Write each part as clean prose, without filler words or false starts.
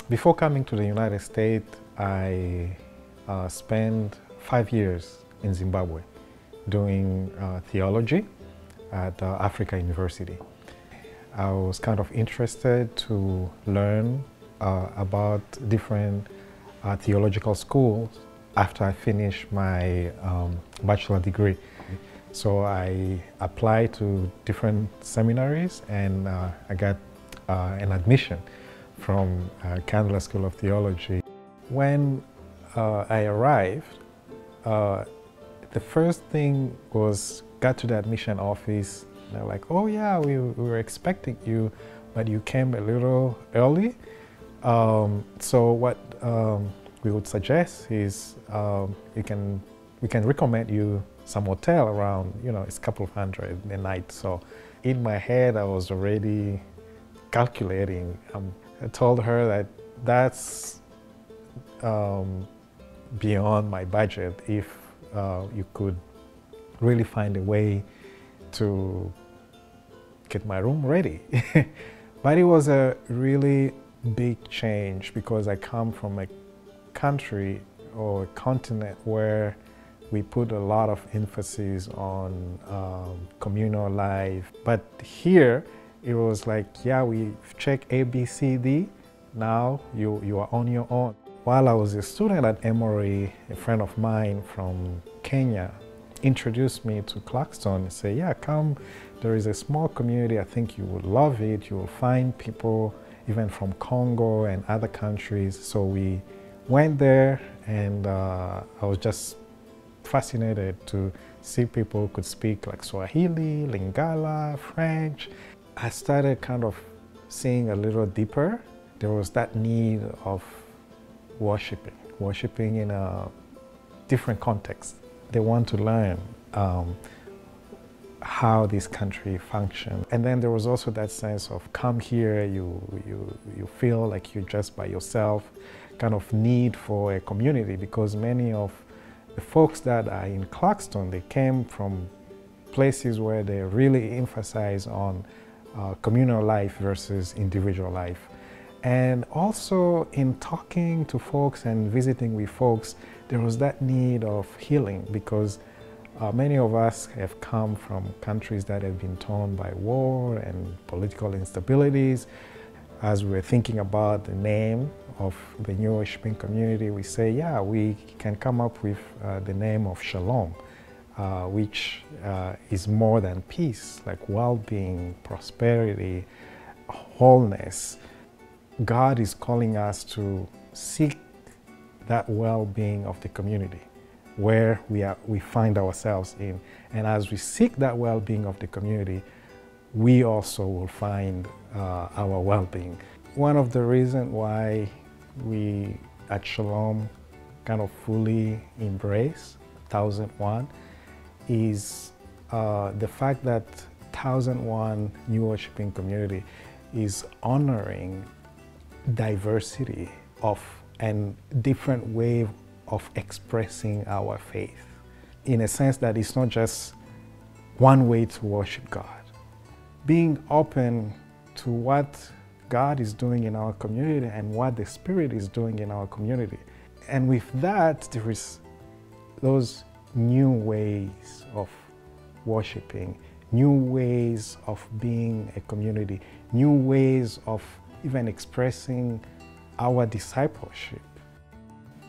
Before coming to the United States, I spent 5 years in Zimbabwe doing theology at Africa University. I was kind of interested to learn about different theological schools after I finished my bachelor degree. So I applied to different seminaries and I got an admission from Candler School of Theology. When I arrived, the first thing was got to the admission office. They're like, "Oh yeah, we were expecting you, but you came a little early. So what we would suggest is we can recommend you some hotel around, it's a couple of hundred a night." So in my head, I was already calculating. I told her that that's beyond my budget. If you could really find a way to get my room ready. But it was a really big change because I come from a country or a continent where we put a lot of emphasis on communal life. But here it was like, yeah, we check A, B, C, D. Now you are on your own. While I was a student at Emory, a friend of mine from Kenya introduced me to Clarkston and said, "Yeah, come. There is a small community. I think you would love it. You will find people even from Congo and other countries." So we went there, and I was just fascinated to see people who could speak like Swahili, Lingala, French. I started kind of seeing a little deeper. There was that need of worshiping in a different context. They want to learn how this country functions. And then there was also that sense of come here, you feel like you're just by yourself, kind of need for a community, because many of the folks that are in Clarkston, they came from places where they really emphasize on communal life versus individual life. And also in talking to folks and visiting with folks, there was that need of healing, because many of us have come from countries that have been torn by war and political instabilities. As we're thinking about the name of the new worshiping community, we say, yeah, we can come up with the name of Shalom, which is more than peace, like well-being, prosperity, wholeness. God is calling us to seek that well-being of the community where we find ourselves in. And as we seek that well-being of the community, we also will find our well-being. One of the reasons why we at Shalom kind of fully embrace 1001 is the fact that 1001 New Worshiping Community is honoring diversity of and different way of expressing our faith, in a sense that it's not just one way to worship God. Being open to what God is doing in our community and what the Spirit is doing in our community. And with that, there is those new ways of worshiping, new ways of being a community, new ways of even expressing our discipleship.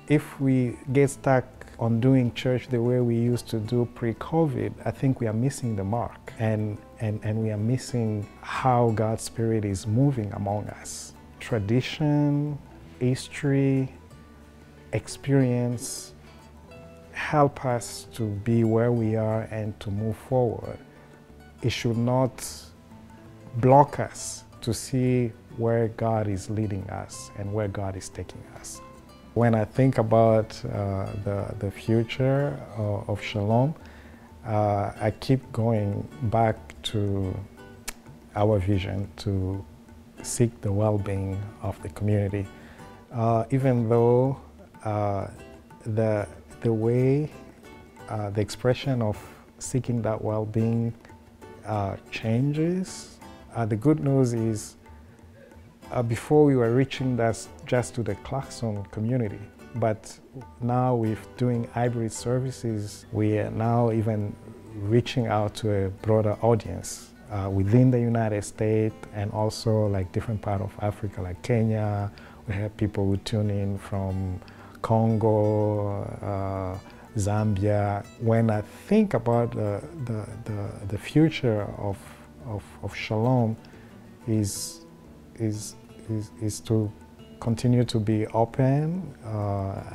If we get stuck on doing church the way we used to do pre-COVID, I think we are missing the mark, and we are missing how God's Spirit is moving among us. Tradition, history, experience help us to be where we are and to move forward. It should not block us to see where God is leading us and where God is taking us. When I think about the future of Shalom, I keep going back to our vision to seek the well-being of the community. Even though the way, the expression of seeking that well-being changes, the good news is Before we were reaching that just to the Clarkston community, but now with doing hybrid services, we are now even reaching out to a broader audience within the United States and also like different parts of Africa, like Kenya. We have people who tune in from Congo, Zambia. When I think about the future of Shalom is to continue to be open,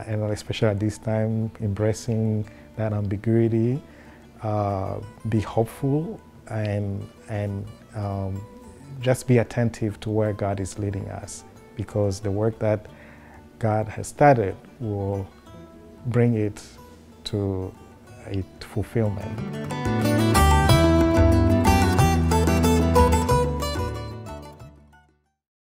and especially at this time, embracing that ambiguity, be hopeful, and just be attentive to where God is leading us, because the work that God has started will bring it to its fulfillment.